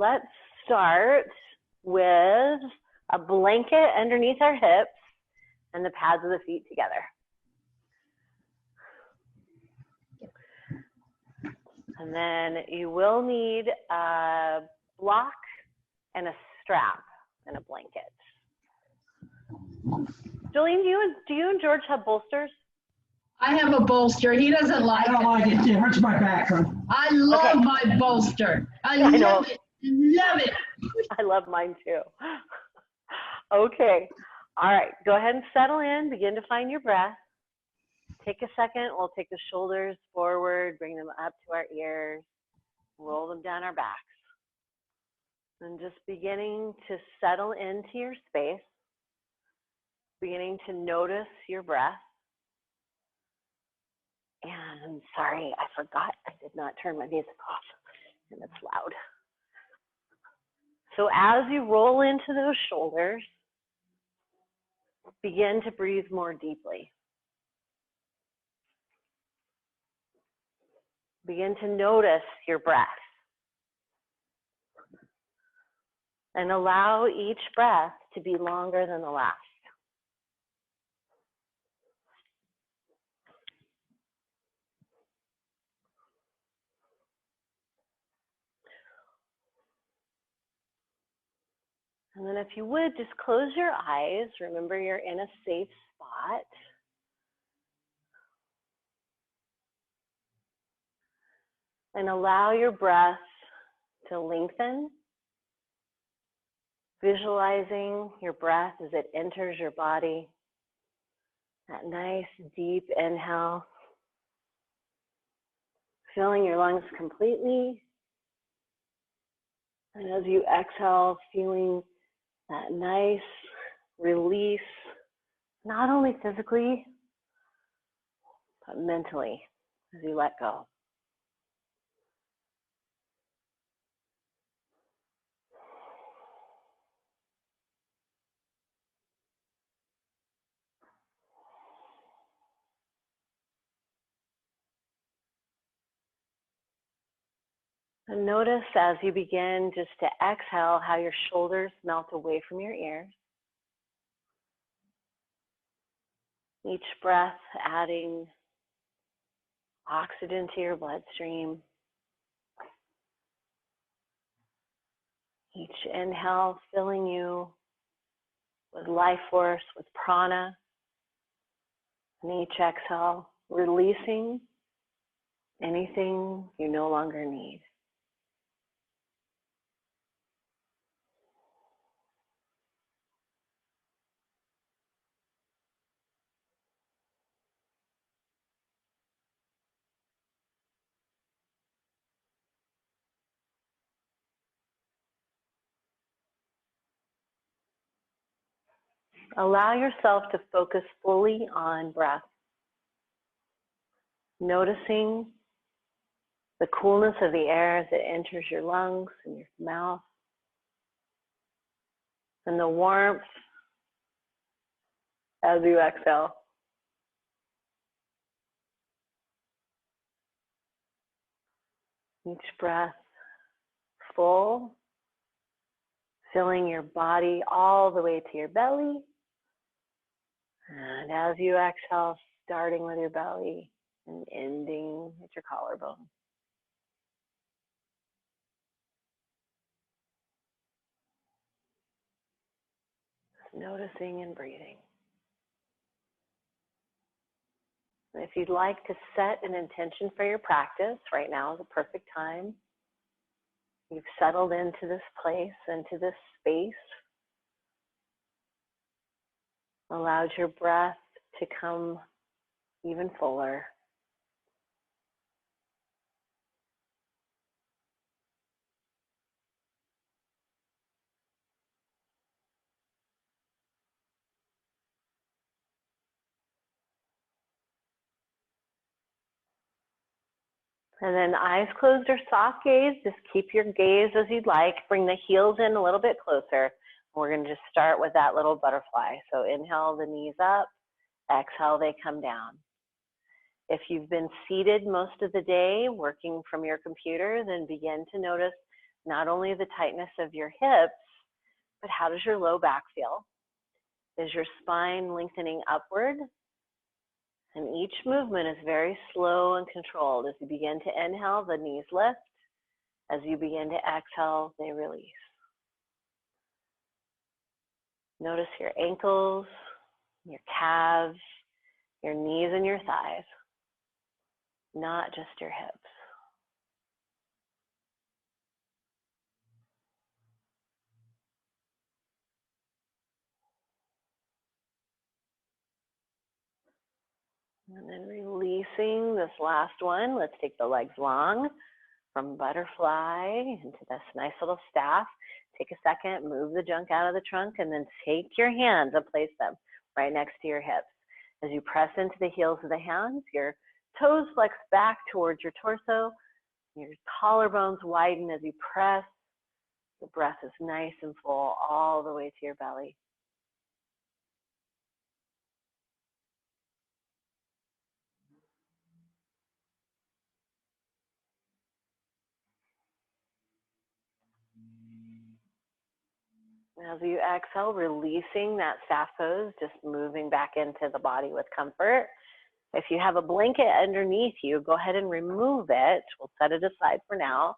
let's start with a blanket underneath our hips and the pads of the feet together. And then you will need a block and a strap and a blanket. Jolene, do you and George have bolsters? I have a bolster. He doesn't like it. I don't like it. It hurts my back. I love my bolster. I love it. Love it. I love mine too. Okay. All right. Go ahead and settle in. Begin to find your breath. Take a second. We'll take the shoulders forward, bring them up to our ears, roll them down our backs. And just beginning to settle into your space, beginning to notice your breath. And sorry, I forgot. I did not turn my music off, and it's loud. So as you roll into those shoulders, begin to breathe more deeply. Begin to notice your breath. And allow each breath to be longer than the last. And then if you would, just close your eyes. Remember, you're in a safe spot. And allow your breath to lengthen. Visualizing your breath as it enters your body. That nice deep inhale. Filling your lungs completely. And as you exhale, feeling that nice release, not only physically, but mentally, as you let go. And notice as you begin just to exhale how your shoulders melt away from your ears. Each breath adding oxygen to your bloodstream. Each inhale filling you with life force, with prana. And each exhale releasing anything you no longer need. Allow yourself to focus fully on breath. Noticing the coolness of the air as it enters your lungs and your mouth. And the warmth as you exhale. Each breath full, filling your body all the way to your belly. And as you exhale, starting with your belly and ending at your collarbone. Noticing and breathing. And if you'd like to set an intention for your practice, right now is a perfect time. You've settled into this place, into this space. Allowed your breath to come even fuller. And then eyes closed or soft gaze, just keep your gaze as you'd like. Bring the heels in a little bit closer. We're going to just start with that little butterfly. So inhale the knees up, exhale they come down. If you've been seated most of the day working from your computer, then begin to notice not only the tightness of your hips, but how does your low back feel? Is your spine lengthening upward? And each movement is very slow and controlled. As you begin to inhale, the knees lift. As you begin to exhale, they release. Notice your ankles, your calves, your knees and your thighs, not just your hips. And then releasing this last one. Let's take the legs long from butterfly into this nice little staff. Take a second, move the junk out of the trunk, and then take your hands and place them right next to your hips. As you press into the heels of the hands, your toes flex back towards your torso. Your collarbones widen as you press. The breath is nice and full all the way to your belly. As you exhale, releasing that staff pose, just moving back into the body with comfort. If you have a blanket underneath you, go ahead and remove it. We'll set it aside for now.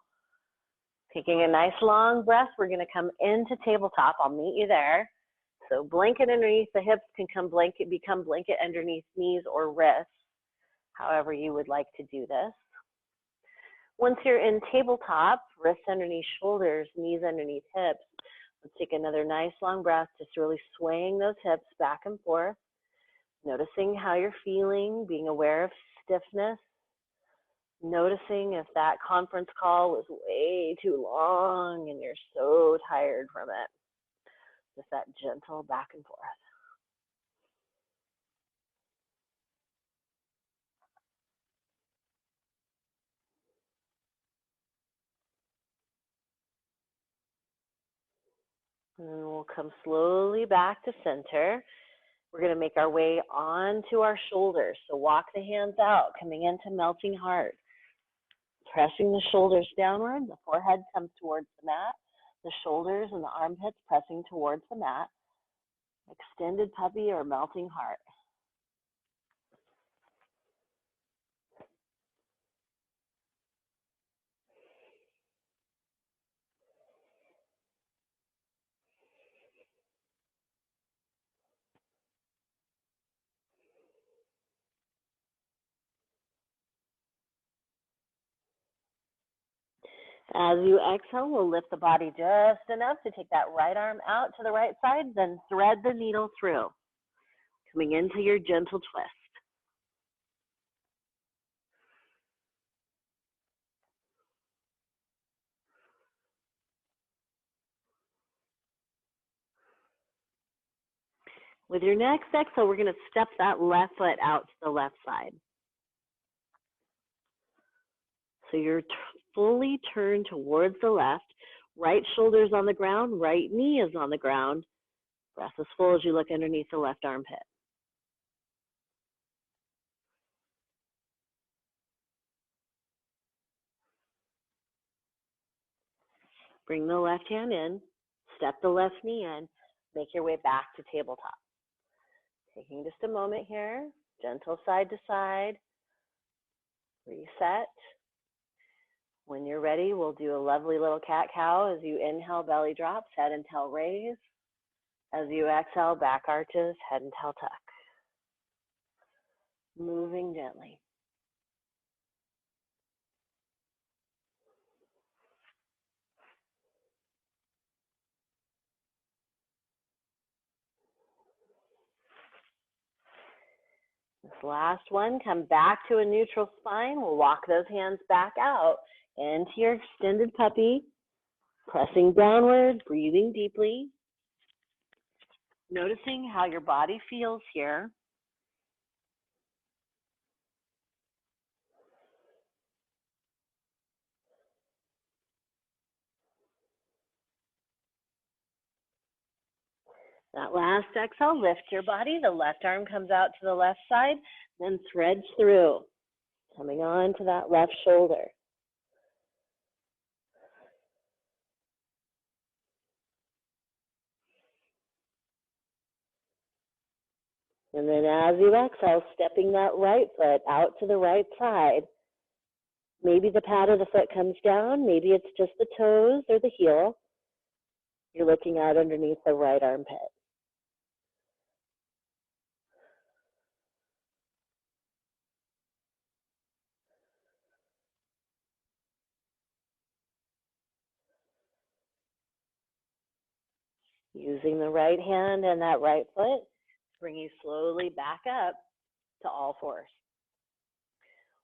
Taking a nice long breath, we're going to come into tabletop. I'll meet you there. So blanket underneath the hips can become blanket underneath knees or wrists, however you would like to do this. Once you're in tabletop, wrists underneath shoulders, knees underneath hips, let's take another nice long breath, just really swaying those hips back and forth, noticing how you're feeling, being aware of stiffness, noticing if that conference call was way too long and you're so tired from it. Just that gentle back and forth. And then we'll come slowly back to center. We're going to make our way onto our shoulders. So walk the hands out, coming into melting heart. Pressing the shoulders downward, the forehead comes towards the mat. The shoulders and the armpits pressing towards the mat. Extended puppy or melting heart. As you exhale, we'll lift the body just enough to take that right arm out to the right side, then thread the needle through. Coming into your gentle twist. With your next exhale, we're going to step that left foot out to the left side. So you're fully turned towards the left. Right shoulder's on the ground, right knee is on the ground. Breath is full as you look underneath the left armpit. Bring the left hand in, step the left knee in, make your way back to tabletop. Taking just a moment here, gentle side to side, reset. When you're ready, we'll do a lovely little cat-cow. As you inhale, belly drops, head and tail raise. As you exhale, back arches, head and tail tuck. Moving gently. This last one, come back to a neutral spine. We'll walk those hands back out into your extended puppy, pressing downward, breathing deeply, noticing how your body feels here. That last exhale, lift your body. The left arm comes out to the left side, then threads through, coming on to that left shoulder. And then as you exhale, stepping that right foot out to the right side. Maybe the pad of the foot comes down. Maybe it's just the toes or the heel. You're looking out underneath the right armpit. Using the right hand and that right foot, bring you slowly back up to all fours.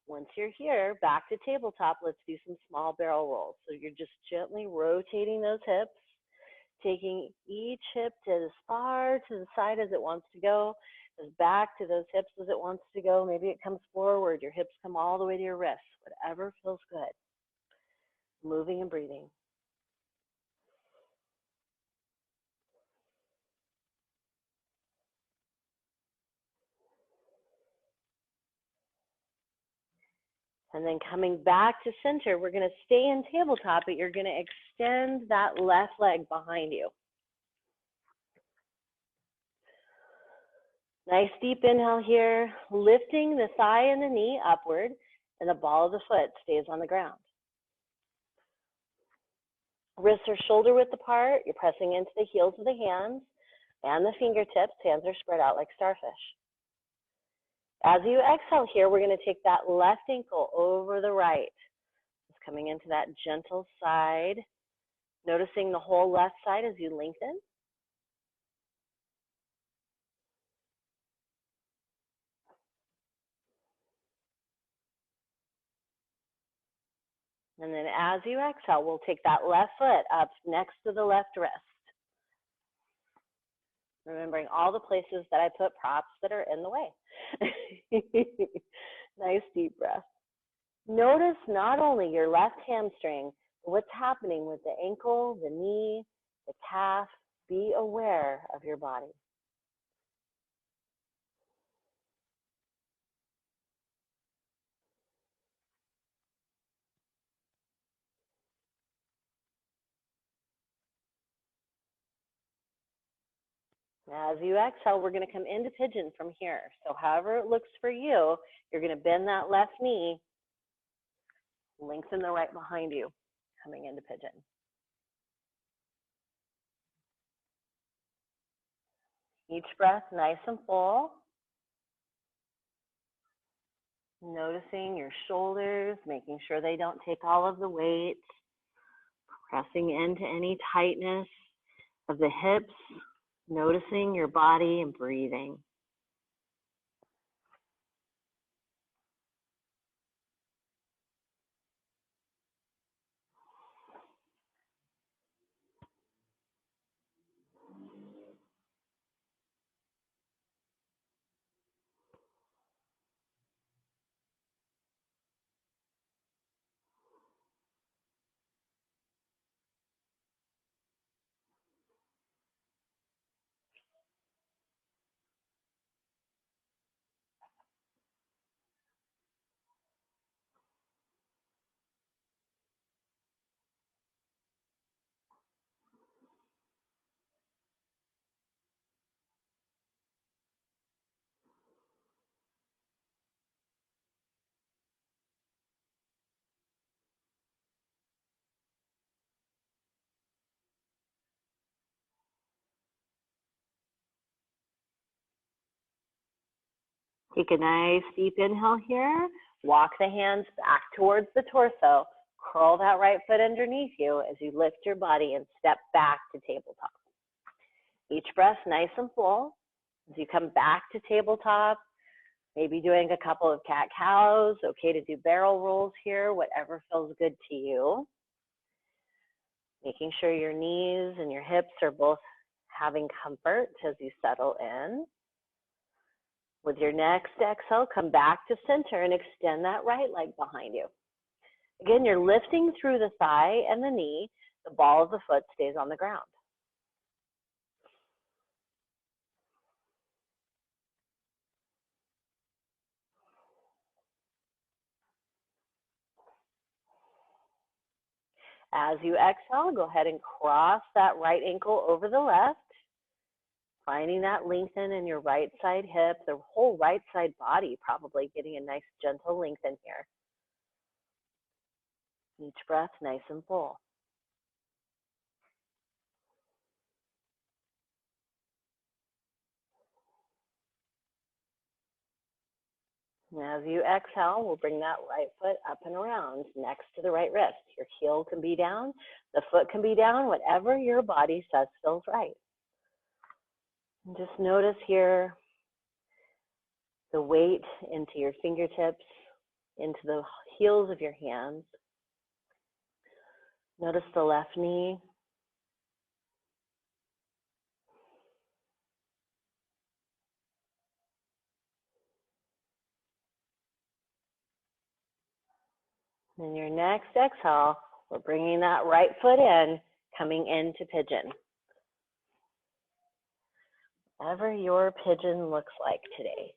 Once you're here, back to tabletop, let's do some small barrel rolls. So you're just gently rotating those hips, taking each hip to as far to the side as it wants to go, as back to those hips as it wants to go. Maybe it comes forward, your hips come all the way to your wrists, whatever feels good. Moving and breathing. And then coming back to center, we're going to stay in tabletop, but you're going to extend that left leg behind you. Nice deep inhale here, lifting the thigh and the knee upward, and the ball of the foot stays on the ground. Wrists are shoulder width apart. You're pressing into the heels of the hands and the fingertips. Hands are spread out like starfish. As you exhale here, we're going to take that left ankle over the right. Just coming into that gentle side, noticing the whole left side as you lengthen. And then as you exhale, we'll take that left foot up next to the left wrist. Remembering all the places that I put props that are in the way. Nice deep breath. Notice not only your left hamstring, but what's happening with the ankle, the knee, the calf. Be aware of your body. As you exhale, we're going to come into pigeon from here. So however it looks for you, you're going to bend that left knee, lengthen the right behind you, coming into pigeon. Each breath nice and full. Noticing your shoulders, making sure they don't take all of the weight, pressing into any tightness of the hips, noticing your body and breathing. Take a nice deep inhale here. Walk the hands back towards the torso. Curl that right foot underneath you as you lift your body and step back to tabletop. Each breath nice and full. As you come back to tabletop, maybe doing a couple of cat-cows. Okay to do barrel rolls here, whatever feels good to you. Making sure your knees and your hips are both having comfort as you settle in. With your next exhale, come back to center and extend that right leg behind you. Again, you're lifting through the thigh and the knee. The ball of the foot stays on the ground. As you exhale, go ahead and cross that right ankle over the left. Finding that lengthen in your right side hip, the whole right side body, probably getting a nice gentle lengthen here. Each breath nice and full. And as you exhale, we'll bring that right foot up and around next to the right wrist. Your heel can be down, the foot can be down, whatever your body says feels right. And just notice here the weight into your fingertips, into the heels of your hands. Notice the left knee. And your next exhale, we're bringing that right foot in, coming into pigeon. Whatever your pigeon looks like today.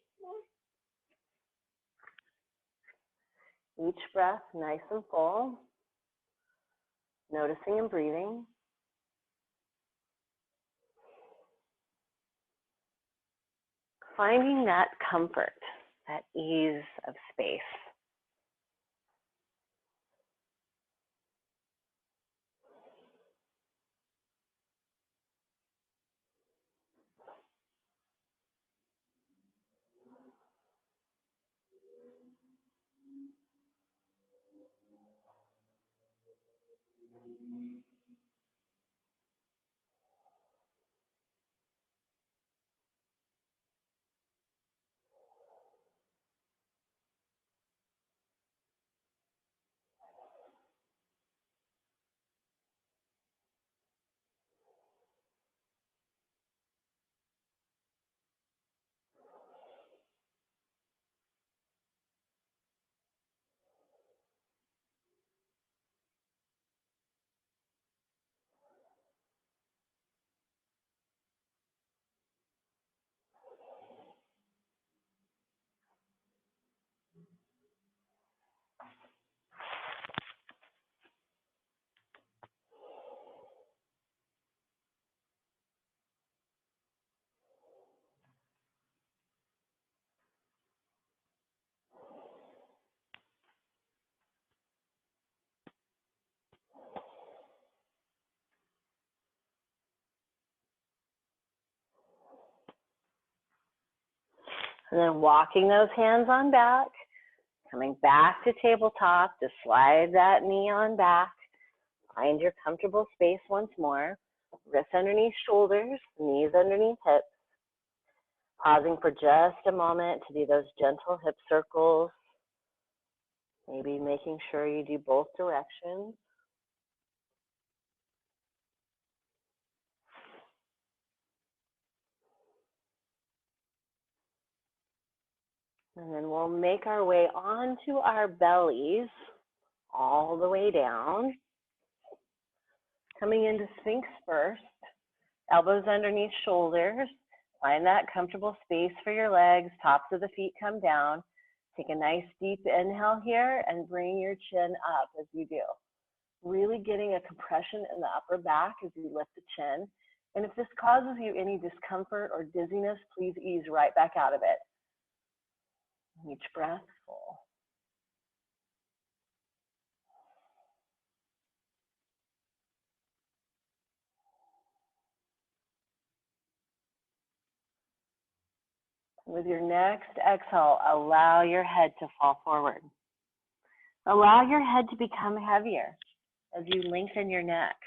Each breath nice and full, noticing and breathing. Finding that comfort, that ease of space. And then walking those hands on back, coming back to tabletop to slide that knee on back. Find your comfortable space once more. Wrists underneath shoulders, knees underneath hips. Pausing for just a moment to do those gentle hip circles. Maybe making sure you do both directions. And then we'll make our way onto our bellies, all the way down. Coming into Sphinx first, elbows underneath shoulders. Find that comfortable space for your legs, tops of the feet come down. Take a nice deep inhale here and bring your chin up as you do. Really getting a compression in the upper back as you lift the chin. And if this causes you any discomfort or dizziness, please ease right back out of it. Each breath full. With your next exhale, allow your head to fall forward. Allow your head to become heavier as you lengthen your neck.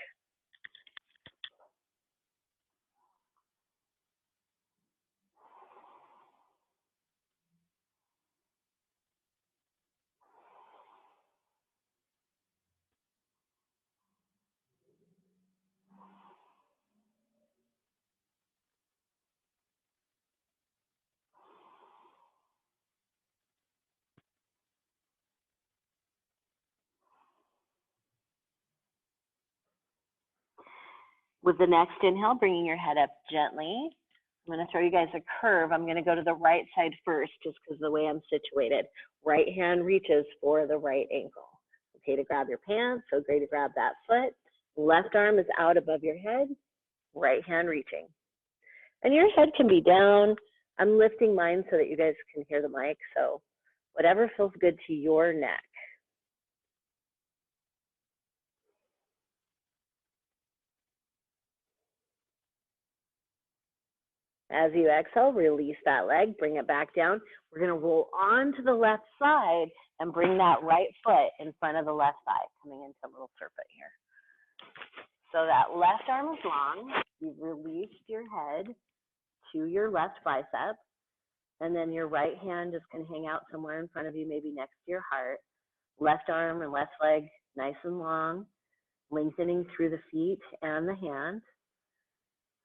With the next inhale, bringing your head up gently. I'm going to throw you guys a curve. I'm going to go to the right side first just because of the way I'm situated. Right hand reaches for the right ankle. Okay to grab your pants, so great to grab that foot. Left arm is out above your head, right hand reaching. And your head can be down. I'm lifting mine so that you guys can hear the mic. So whatever feels good to your neck. As you exhale, release that leg, bring it back down. We're going to roll onto the left side and bring that right foot in front of the left thigh, coming into a little serpent here. So that left arm is long. You've released your head to your left bicep, and then your right hand just can hang out somewhere in front of you, maybe next to your heart. Left arm and left leg nice and long, lengthening through the feet and the hand.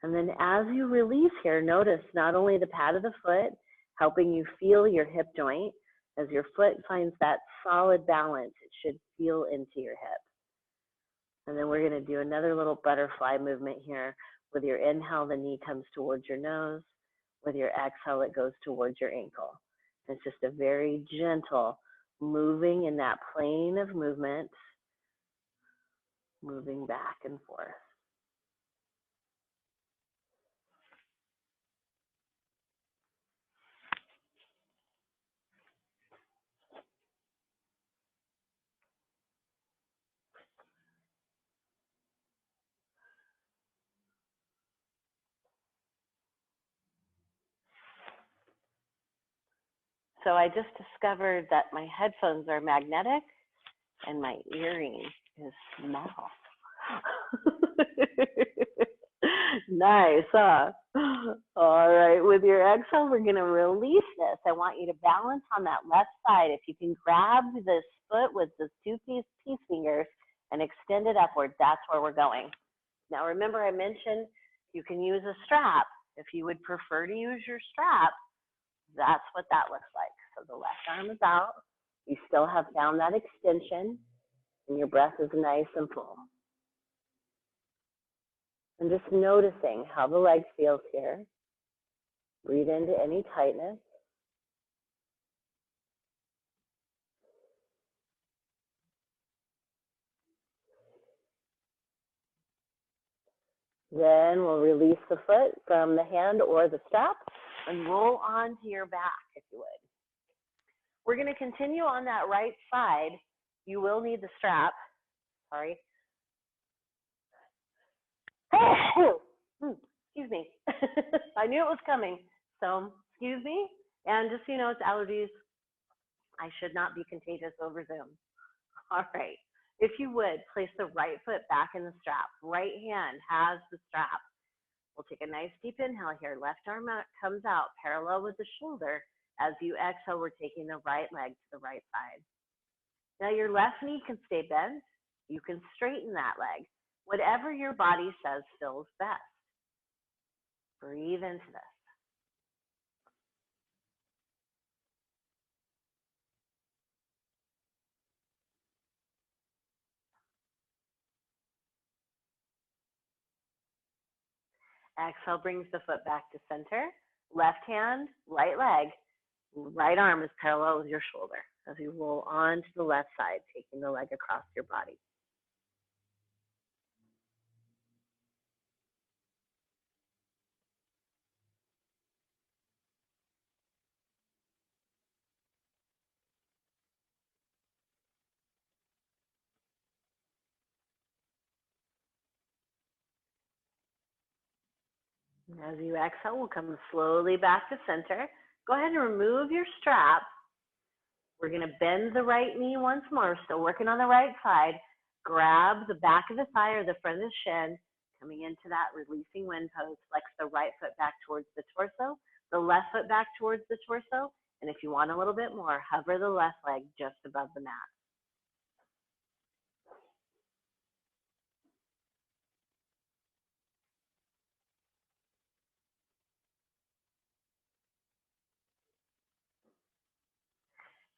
And then as you release here, notice not only the pad of the foot, helping you feel your hip joint. As your foot finds that solid balance, it should feel into your hip. And then we're going to do another little butterfly movement here. With your inhale, the knee comes towards your nose. With your exhale, it goes towards your ankle. It's just a very gentle moving in that plane of movement, moving back and forth. So I just discovered that my headphones are magnetic and my earring is metal. Nice, huh? All right, with your exhale, we're gonna release this. I want you to balance on that left side. If you can grab this foot with the two peace fingers and extend it upward, that's where we're going. Now remember I mentioned you can use a strap. If you would prefer to use your strap, that's what that looks like. So the left arm is out. You still have found that extension, and your breath is nice and full. And just noticing how the leg feels here. Breathe into any tightness. Then we'll release the foot from the hand or the strap and roll onto your back, if you would. We're going to continue on that right side. You will need the strap. Sorry. Excuse me. I knew it was coming. So, excuse me. And just so you know, it's allergies. I should not be contagious over Zoom. All right. If you would, place the right foot back in the strap. Right hand has the strap. We'll take a nice deep inhale here. Left arm out, comes out parallel with the shoulder. As you exhale, we're taking the right leg to the right side. Now your left knee can stay bent. You can straighten that leg. Whatever your body says feels best. Breathe into this. Exhale brings the foot back to center. Left hand, right leg, right arm is parallel with your shoulder as you roll on to the left side, taking the leg across your body. As you exhale, we'll come slowly back to center. Go ahead and remove your strap. We're going to bend the right knee once more, still working on the right side. Grab the back of the thigh or the front of the shin, coming into that releasing wind pose. Flex the right foot back towards the torso, the left foot back towards the torso. And if you want a little bit more, hover the left leg just above the mat.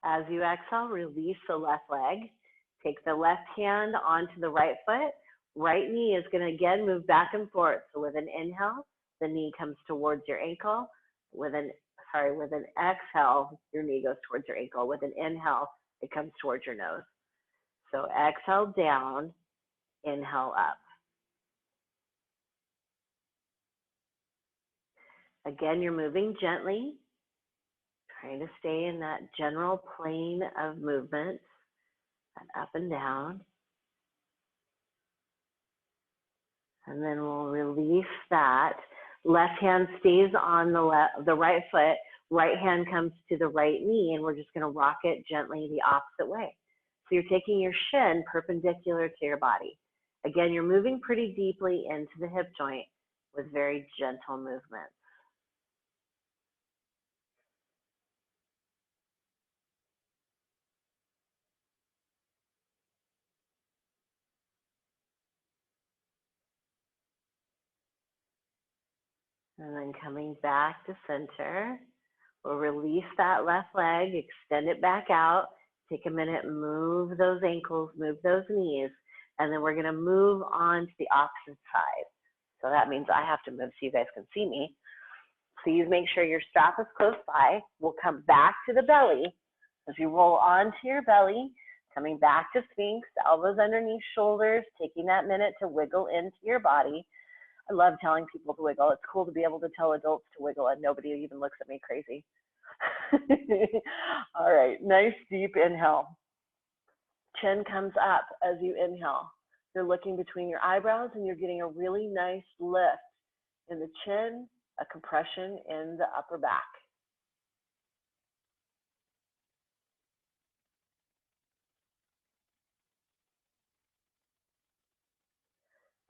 As you exhale, release the left leg. Take the left hand onto the right foot. Right knee is going to again move back and forth. So with an inhale, the knee comes towards your ankle. With an exhale, your knee goes towards your ankle. With an inhale, it comes towards your nose. So exhale down, inhale up. Again, you're moving gently, trying to stay in that general plane of movement, up and down. And then we'll release that. Left hand stays on the right foot. Right hand comes to the right knee, and we're just going to rock it gently the opposite way. So you're taking your shin perpendicular to your body. Again, you're moving pretty deeply into the hip joint with very gentle movements. And then coming back to center, we'll release that left leg, extend it back out, take a minute, move those ankles, move those knees, and then we're gonna move on to the opposite side. So that means I have to move so you guys can see me. Please make sure your strap is close by. We'll come back to the belly. As you roll onto your belly, coming back to Sphinx, elbows underneath shoulders, taking that minute to wiggle into your body. I love telling people to wiggle. It's cool to be able to tell adults to wiggle and nobody even looks at me crazy. All right, nice deep inhale. Chin comes up as you inhale. You're looking between your eyebrows and you're getting a really nice lift in the chin, a compression in the upper back.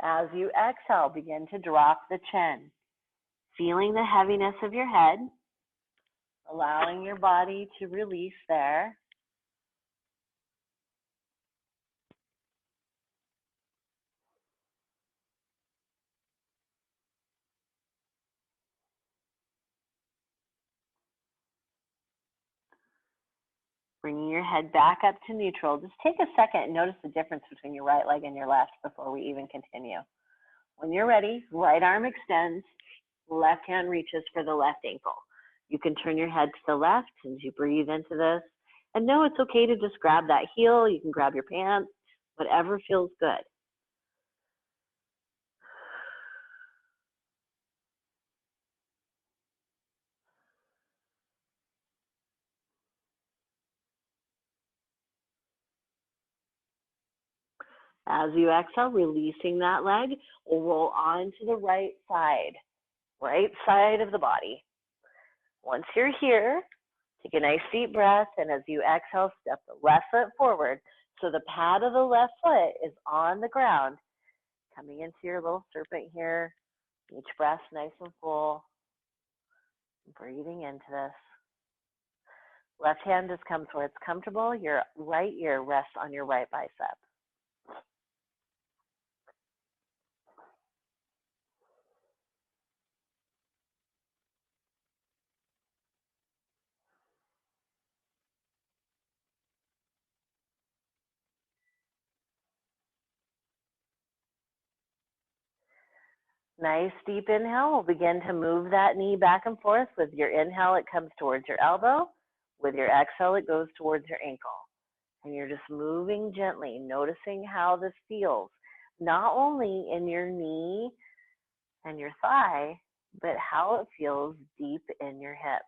As you exhale, begin to drop the chin, feeling the heaviness of your head, allowing your body to release there. Bringing your head back up to neutral. Just take a second and notice the difference between your right leg and your left before we even continue. When you're ready, right arm extends, left hand reaches for the left ankle. You can turn your head to the left as you breathe into this. And know it's okay to just grab that heel. You can grab your pants, whatever feels good. As you exhale, releasing that leg, we'll roll on to the right side of the body. Once you're here, take a nice deep breath, and as you exhale, step the left foot forward. So the pad of the left foot is on the ground, coming into your little serpent here. Each breath nice and full. Breathing into this. Left hand just comes where it's comfortable. Your right ear rests on your right bicep. Nice deep inhale. We'll begin to move that knee back and forth. With your inhale, it comes towards your elbow. With your exhale, it goes towards your ankle. And you're just moving gently, noticing how this feels, not only in your knee and your thigh, but how it feels deep in your hip.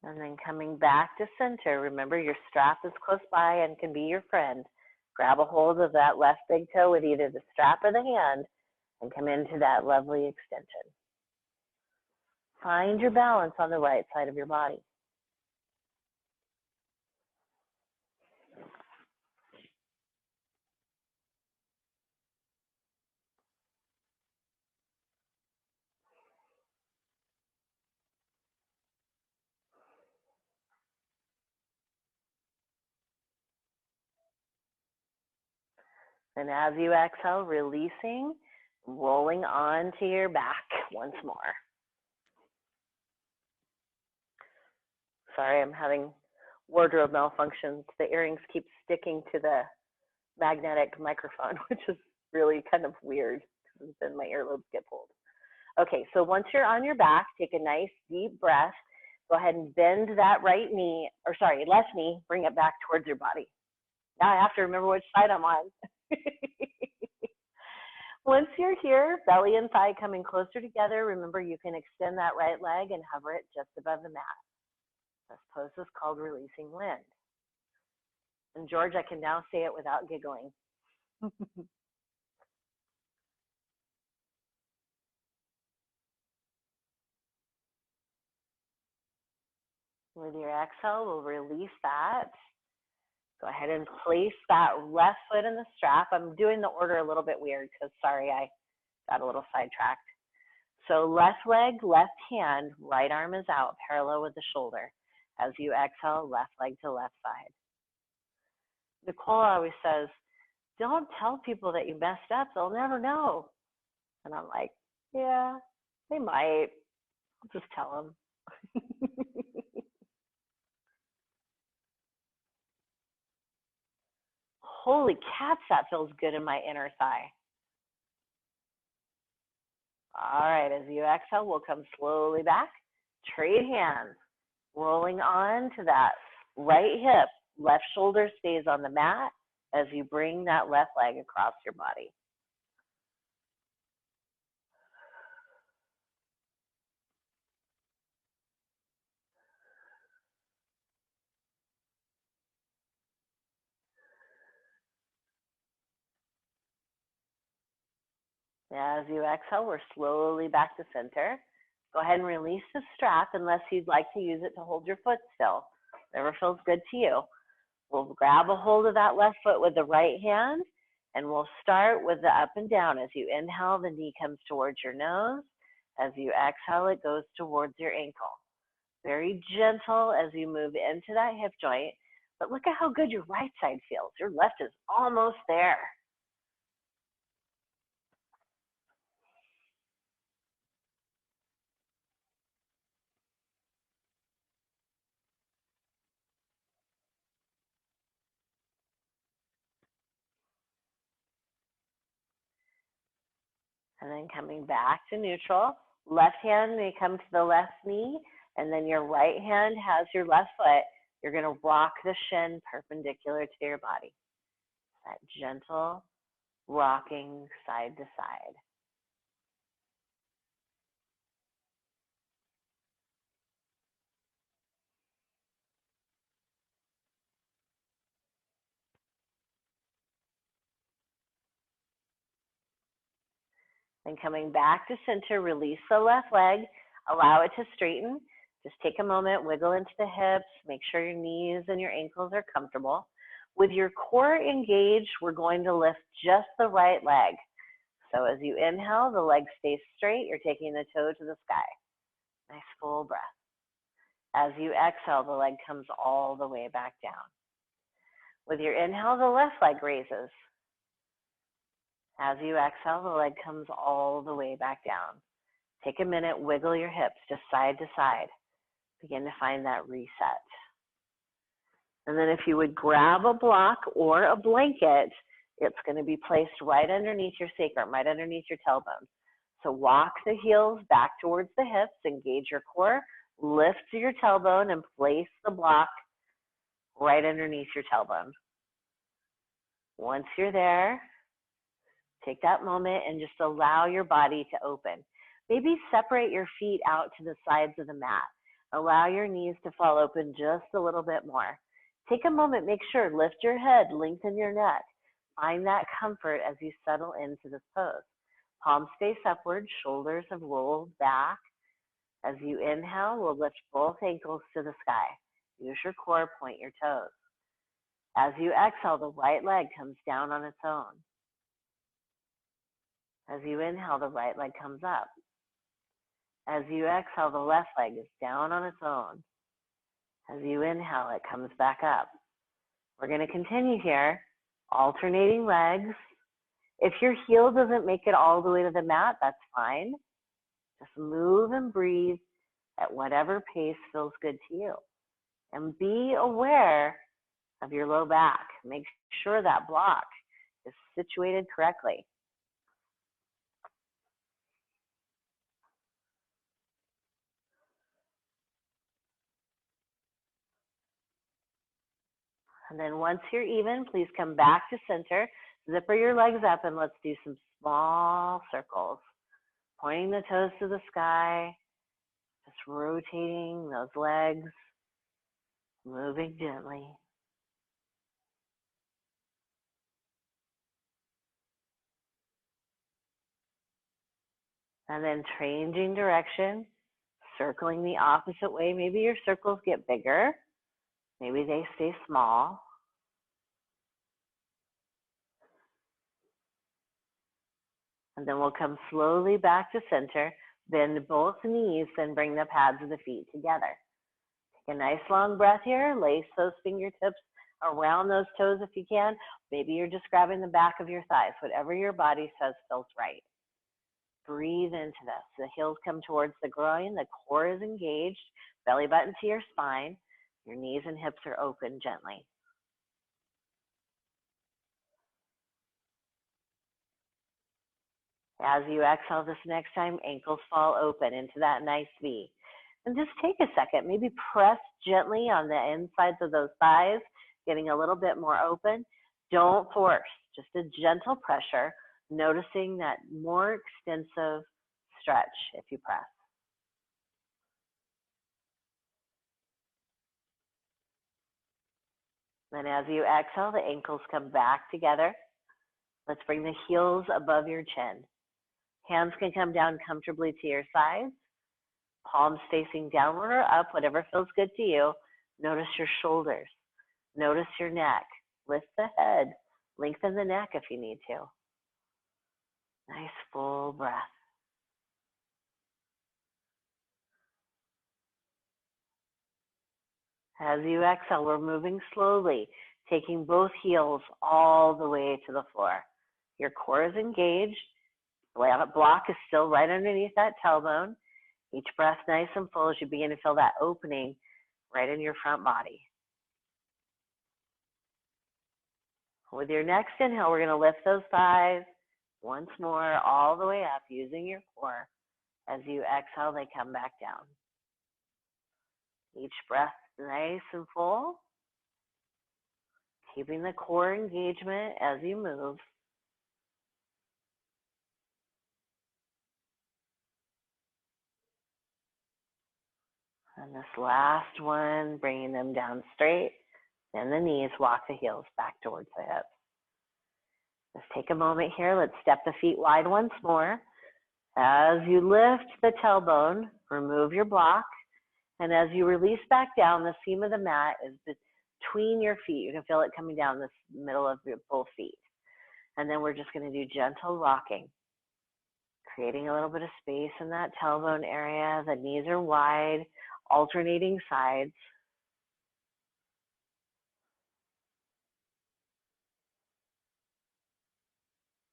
And then coming back to center, remember your strap is close by and can be your friend. Grab a hold of that left big toe with either the strap or the hand and come into that lovely extension. Find your balance on the right side of your body. And as you exhale, releasing, rolling onto your back once more. Sorry, I'm having wardrobe malfunctions. The earrings keep sticking to the magnetic microphone, which is really kind of weird because then my earlobes get pulled. Okay, so once you're on your back, take a nice deep breath. Go ahead and bend that right knee, or sorry, left knee, bring it back towards your body. Now I have to remember which side I'm on. Once you're here, belly and thigh coming closer together, remember you can extend that right leg and hover it just above the mat. This pose is called releasing wind. And George, I can now say it without giggling. With your exhale, we'll release that. Go ahead and place that left foot in the strap. I'm doing the order a little bit weird because, sorry, I got a little sidetracked. So left leg, left hand, right arm is out, parallel with the shoulder. As you exhale, left leg to left side. Nicole always says, don't tell people that you messed up. They'll never know. And I'm like, yeah, they might. I'll just tell them. Holy cats, that feels good in my inner thigh. All right, as you exhale, we'll come slowly back. Trade hands, rolling on to that right hip. Left shoulder stays on the mat as you bring that left leg across your body. As you exhale, we're slowly back to center. Go ahead and release the strap unless you'd like to use it to hold your foot still. Whatever feels good to you. We'll grab a hold of that left foot with the right hand, and we'll start with the up and down. As you inhale, the knee comes towards your nose. As you exhale, it goes towards your ankle. Very gentle as you move into that hip joint, but look at how good your right side feels. Your left is almost there. And then coming back to neutral, left hand may come to the left knee, and then your right hand has your left foot. You're going to rock the shin perpendicular to your body. That gentle rocking side to side. Then coming back to center, release the left leg, allow it to straighten. Just take a moment, wiggle into the hips, make sure your knees and your ankles are comfortable. With your core engaged, we're going to lift just the right leg. So as you inhale, the leg stays straight. You're taking the toe to the sky. Nice full breath. As you exhale, the leg comes all the way back down. With your inhale, the left leg raises. As you exhale, the leg comes all the way back down. Take a minute, wiggle your hips just side to side. Begin to find that reset. And then if you would grab a block or a blanket, it's going to be placed right underneath your sacrum, right underneath your tailbone. So walk the heels back towards the hips, engage your core, lift your tailbone, and place the block right underneath your tailbone. Once you're there, take that moment and just allow your body to open. Maybe separate your feet out to the sides of the mat. Allow your knees to fall open just a little bit more. Take a moment, make sure, lift your head, lengthen your neck. Find that comfort as you settle into this pose. Palms face upward, shoulders have rolled back. As you inhale, we'll lift both ankles to the sky. Use your core, point your toes. As you exhale, the right leg comes down on its own. As you inhale, the right leg comes up. As you exhale, the left leg is down on its own. As you inhale, it comes back up. We're going to continue here, alternating legs. If your heel doesn't make it all the way to the mat, that's fine. Just move and breathe at whatever pace feels good to you. And be aware of your low back. Make sure that block is situated correctly. And then once you're even, please come back to center. Zipper your legs up and let's do some small circles. Pointing the toes to the sky, just rotating those legs, moving gently. And then changing direction, circling the opposite way. Maybe your circles get bigger. Maybe they stay small. And then we'll come slowly back to center, bend both knees, then bring the pads of the feet together. Take a nice long breath here, lace those fingertips around those toes if you can. Maybe you're just grabbing the back of your thighs, whatever your body says feels right. Breathe into this. The heels come towards the groin, the core is engaged, belly button to your spine, your knees and hips are open gently. As you exhale this next time, ankles fall open into that nice V. And just take a second, maybe press gently on the insides of those thighs, getting a little bit more open. Don't force, just a gentle pressure, noticing that more extensive stretch if you press. Then as you exhale, the ankles come back together. Let's bring the heels above your chin. Hands can come down comfortably to your sides. Palms facing downward or up, whatever feels good to you. Notice your shoulders. Notice your neck. Lift the head. Lengthen the neck if you need to. Nice full breath. As you exhale, we're moving slowly, taking both heels all the way to the floor. Your core is engaged. The block is still right underneath that tailbone. Each breath nice and full as you begin to feel that opening right in your front body. With your next inhale, we're going to lift those thighs once more all the way up using your core. As you exhale, they come back down. Each breath nice and full. Keeping the core engagement as you move. And this last one, bringing them down straight. Bend the knees, walk the heels back towards the hips. Let's take a moment here. Let's step the feet wide once more. As you lift the tailbone, remove your block. And as you release back down, the seam of the mat is between your feet. You can feel it coming down the middle of your both feet. And then we're just going to do gentle rocking, creating a little bit of space in that tailbone area. The knees are wide, alternating sides.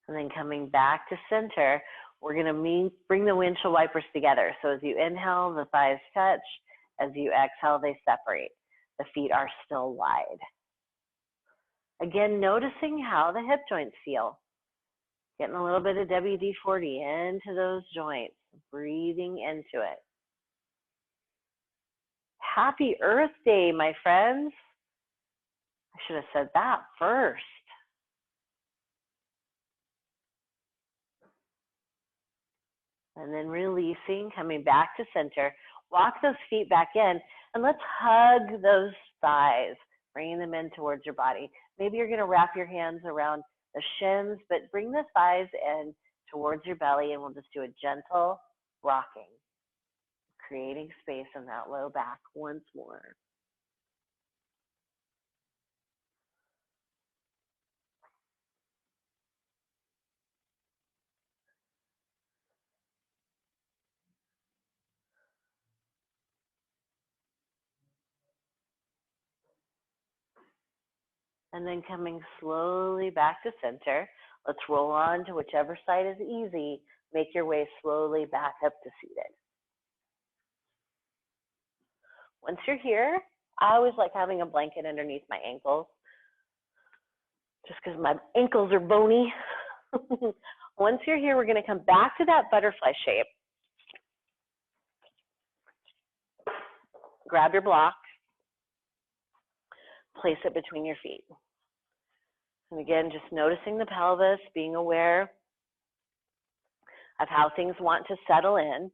And then coming back to center, we're going to bring the windshield wipers together. So as you inhale, the thighs touch. As you exhale, they separate. The feet are still wide. Again, noticing how the hip joints feel. Getting a little bit of WD-40 into those joints, breathing into it. Happy Earth Day, my friends. I should have said that first. And then releasing, coming back to center. Walk those feet back in, and let's hug those thighs, bringing them in towards your body. Maybe you're going to wrap your hands around the shins, but bring the thighs in towards your belly, and we'll just do a gentle rocking, creating space in that low back once more. And then coming slowly back to center. Let's roll on to whichever side is easy. Make your way slowly back up to seated. Once you're here, I always like having a blanket underneath my ankles, just because my ankles are bony. Once you're here, we're going to come back to that butterfly shape. Grab your block. place it between your feet. And again, just noticing the pelvis, being aware of how things want to settle in.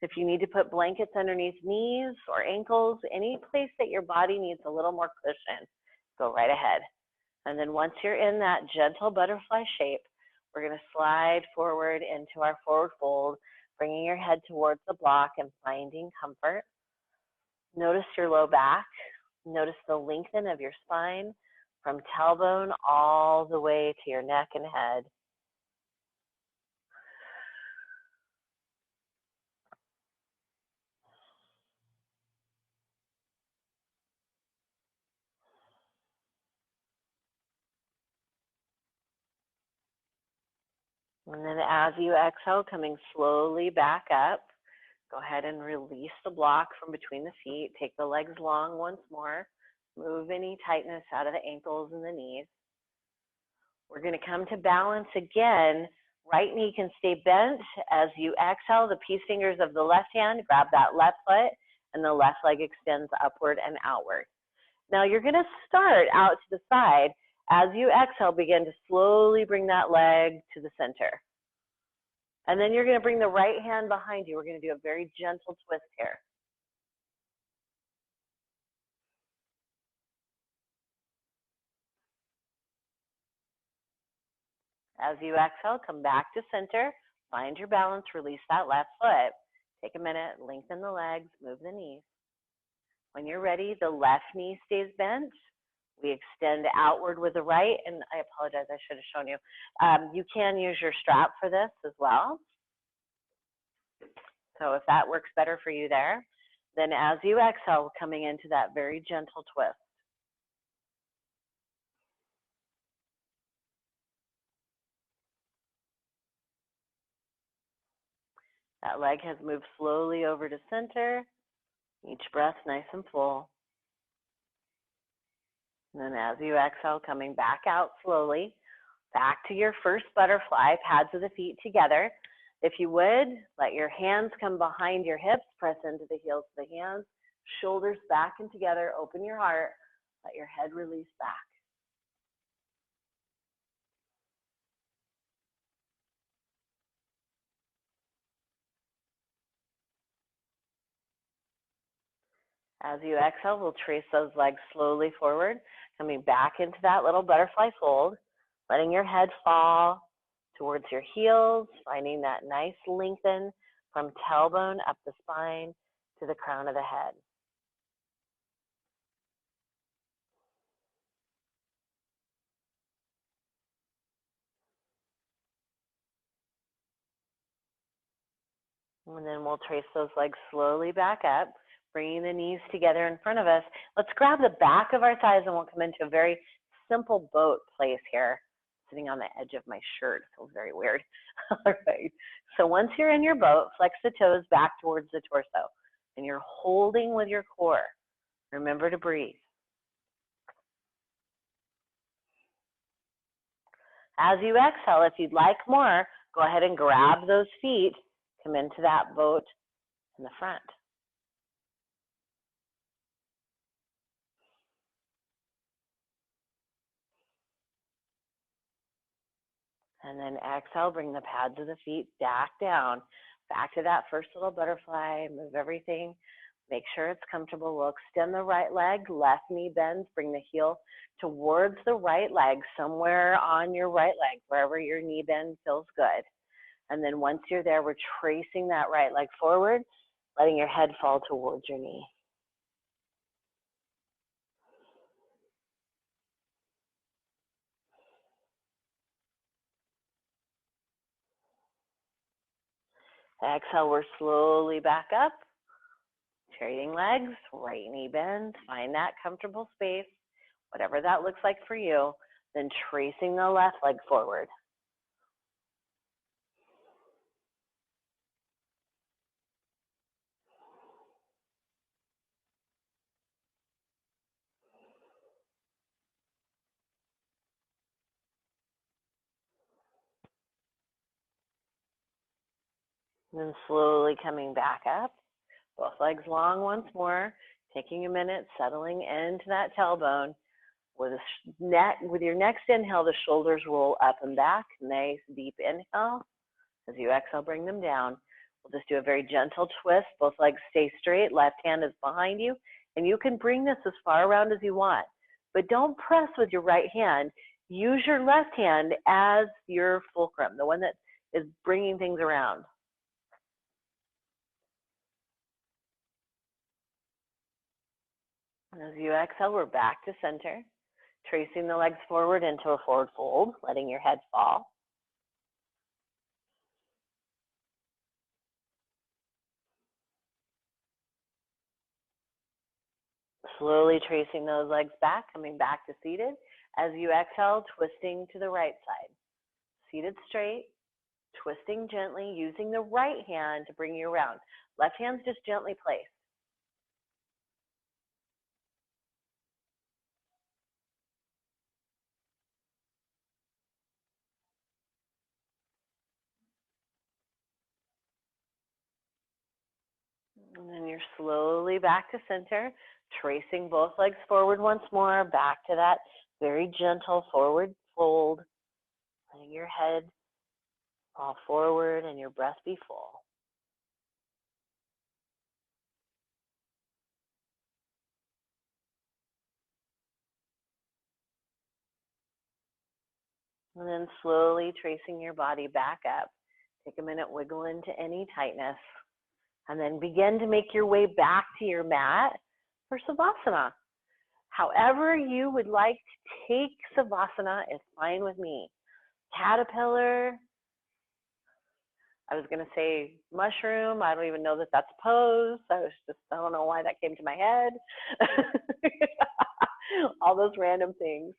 If you need to put blankets underneath knees or ankles, any place that your body needs a little more cushion, go right ahead. And then once you're in that gentle butterfly shape, we're going to slide forward into our forward fold, bringing your head towards the block and finding comfort. Notice your low back. Notice the lengthening of your spine from tailbone all the way to your neck and head. And then as you exhale, coming slowly back up, go ahead and release the block from between the feet. Take the legs long once more. Move any tightness out of the ankles and the knees. We're going to come to balance again. Right knee can stay bent. As you exhale, the peace fingers of the left hand grab that left foot, and the left leg extends upward and outward. Now you're going to start out to the side. As you exhale, begin to slowly bring that leg to the center. And then you're going to bring the right hand behind you. We're going to do a very gentle twist here. As you exhale, come back to center. Find your balance. Release that left foot. Take a minute. Lengthen the legs. Move the knees. When you're ready, the left knee stays bent. We extend outward with the right, and I apologize, I should have shown you. You can use your strap for this as well. So if that works better for you there, then as you exhale, coming into that very gentle twist. That leg has moved slowly over to center. Each breath nice and full. And then as you exhale, coming back out slowly, back to your first butterfly, pads of the feet together. If you would, let your hands come behind your hips, press into the heels of the hands, shoulders back and together, open your heart, let your head release back. As you exhale, we'll trace those legs slowly forward, coming back into that little butterfly fold, letting your head fall towards your heels, finding that nice lengthen from tailbone up the spine to the crown of the head. And then we'll trace those legs slowly back up, bringing the knees together in front of us. Let's grab the back of our thighs and we'll come into a very simple boat place here. Sitting on the edge of my shirt, it feels very weird. All right, so once you're in your boat, flex the toes back towards the torso. And you're holding with your core. Remember to breathe. As you exhale, if you'd like more, go ahead and grab those feet. Come into that boat in the front. And then exhale, bring the pads of the feet back down, back to that first little butterfly, move everything, make sure it's comfortable. We'll extend the right leg, left knee bends, bring the heel towards the right leg, somewhere on your right leg, wherever your knee bend feels good. And then once you're there, we're tracing that right leg forward, letting your head fall towards your knee. Exhale, we're slowly back up, trading legs, right knee bend, find that comfortable space, whatever that looks like for you, then tracing the left leg forward. And then slowly coming back up, both legs long once more, taking a minute, settling into that tailbone. With your next inhale, the shoulders roll up and back. Nice deep inhale. As you exhale, bring them down. We'll just do a very gentle twist. Both legs stay straight. Left hand is behind you. And you can bring this as far around as you want. But don't press with your right hand. Use your left hand as your fulcrum, the one that is bringing things around. As you exhale, we're back to center, tracing the legs forward into a forward fold, letting your head fall. Slowly tracing those legs back, coming back to seated. As you exhale, twisting to the right side. Seated straight, twisting gently, using the right hand to bring you around. Left hand's just gently placed. And then you're slowly back to center, tracing both legs forward once more, back to that very gentle forward fold, letting your head fall forward and your breath be full. And then slowly tracing your body back up. Take a minute, wiggle into any tightness. And then begin to make your way back to your mat for Savasana. However you would like to take Savasana is fine with me. Caterpillar, I was going to say mushroom. I don't even know that that's a pose. I don't know why that came to my head. All those random things.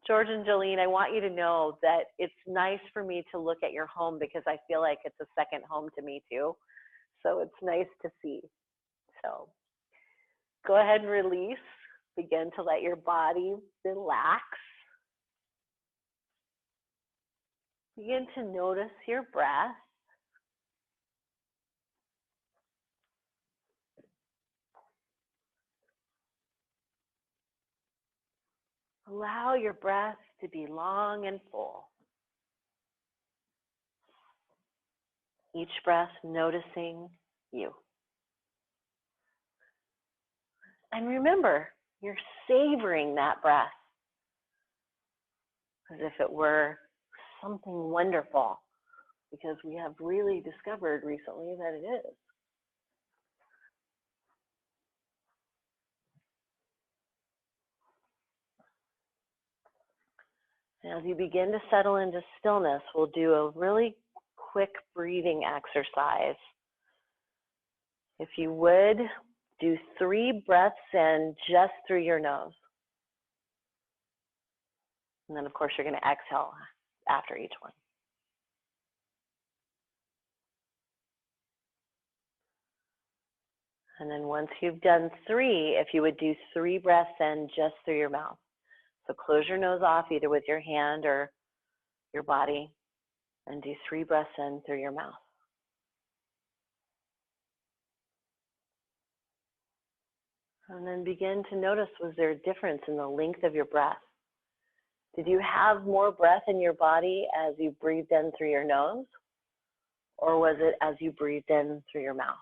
George and Jolene, I want you to know that it's nice for me to look at your home because I feel like it's a second home to me too. So it's nice to see. So go ahead and release. Begin to let your body relax. Begin to notice your breath. Allow your breath to be long and full. Each breath noticing you. And remember, you're savoring that breath as if it were something wonderful, because we have really discovered recently that it is. As you begin to settle into stillness, we'll do a really quick breathing exercise. If you would, do 3 breaths in just through your nose. And then, of course, you're going to exhale after each one. And then once you've done 3, if you would do 3 breaths in just through your mouth. So close your nose off either with your hand or your body and do 3 breaths in through your mouth. And then begin to notice, was there a difference in the length of your breath? Did you have more breath in your body as you breathed in through your nose? Or was it as you breathed in through your mouth?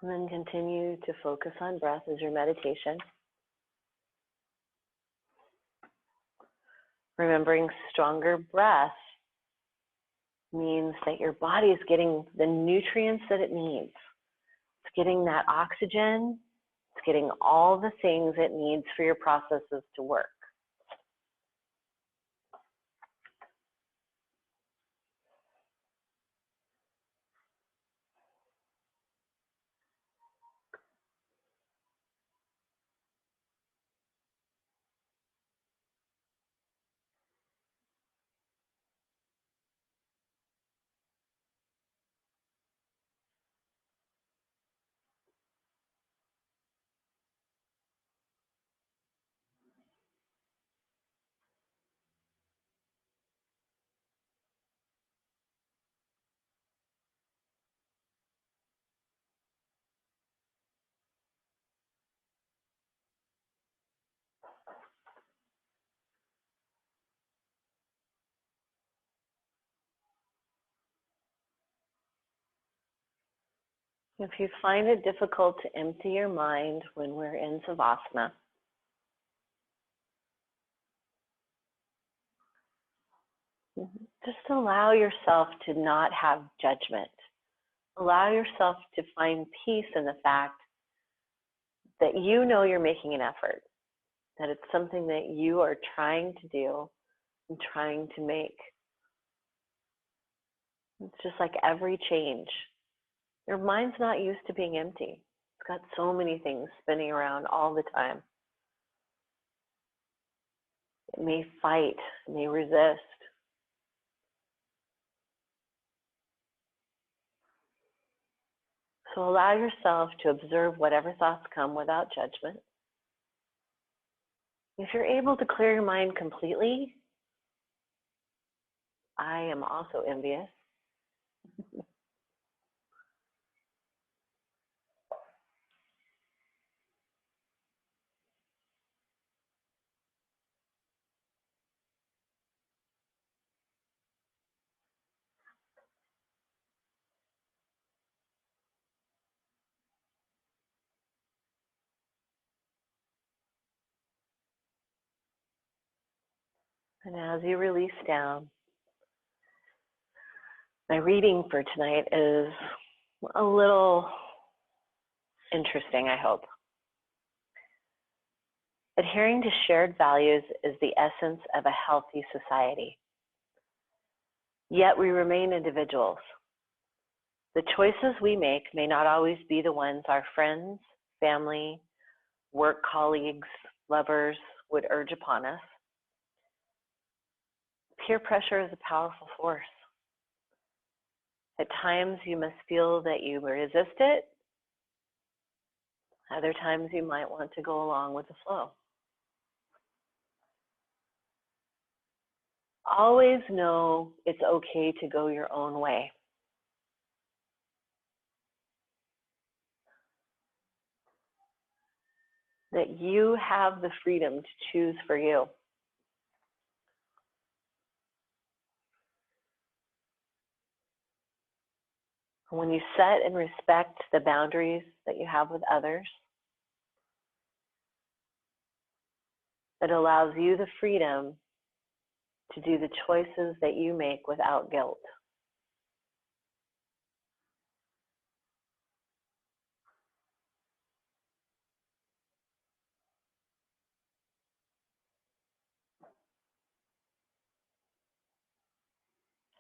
And then continue to focus on breath as your meditation. Remembering stronger breath means that your body is getting the nutrients that it needs. It's getting that oxygen. It's getting all the things it needs for your processes to work. If you find it difficult to empty your mind when we're in Savasana, just allow yourself to not have judgment. Allow yourself to find peace in the fact that you know you're making an effort, that it's something that you are trying to do and trying to make. It's just like every change. Your mind's not used to being empty. It's got so many things spinning around all the time. It may fight, it may resist. So allow yourself to observe whatever thoughts come without judgment. If you're able to clear your mind completely, I am also envious. And as you release down, my reading for tonight is a little interesting, I hope. Adhering to shared values is the essence of a healthy society. Yet we remain individuals. The choices we make may not always be the ones our friends, family, work colleagues, lovers would urge upon us. Peer pressure is a powerful force. At times you must feel that you resist it. Other times you might want to go along with the flow. Always know it's okay to go your own way. That you have the freedom to choose for you. When you set and respect the boundaries that you have with others, it allows you the freedom to do the choices that you make without guilt.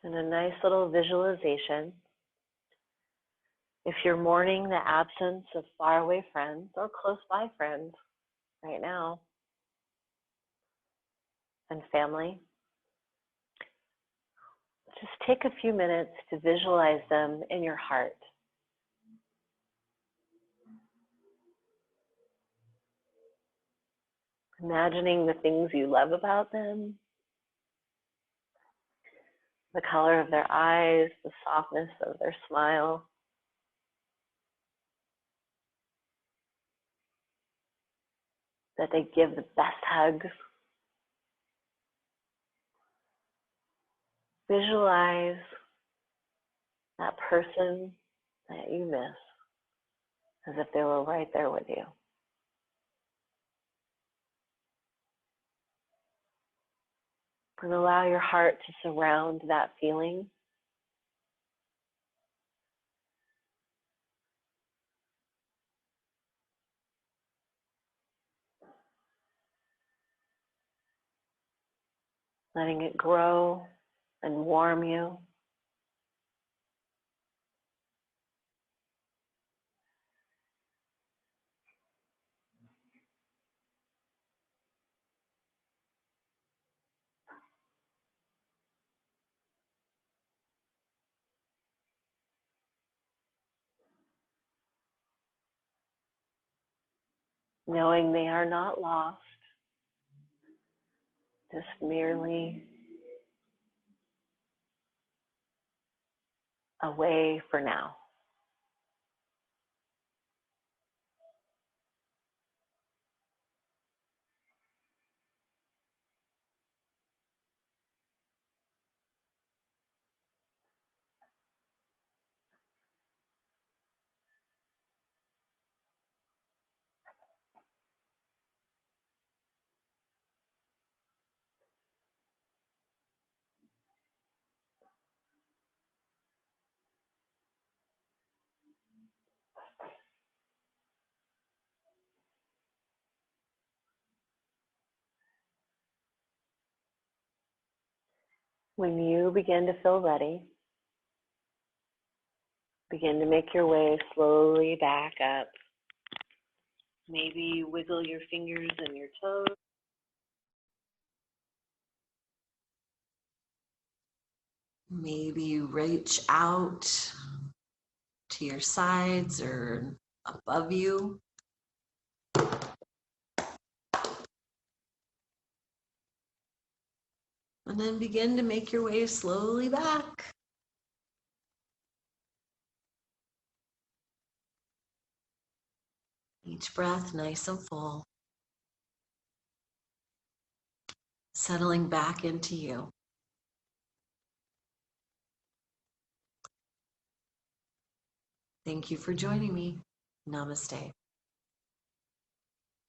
And a nice little visualization. If you're mourning the absence of faraway friends or close by friends right now, and family, just take a few minutes to visualize them in your heart. Imagining the things you love about them, the color of their eyes, the softness of their smile. That they give the best hugs. Visualize that person that you miss as if they were right there with you. And allow your heart to surround that feeling. Letting it grow and warm you. Knowing they are not lost, just merely away for now. When you begin to feel ready, begin to make your way slowly back up. Maybe wiggle your fingers and your toes. Maybe reach out to your sides or above you. And then begin to make your way slowly back. Each breath nice and full. Settling back into you. Thank you for joining me. Namaste.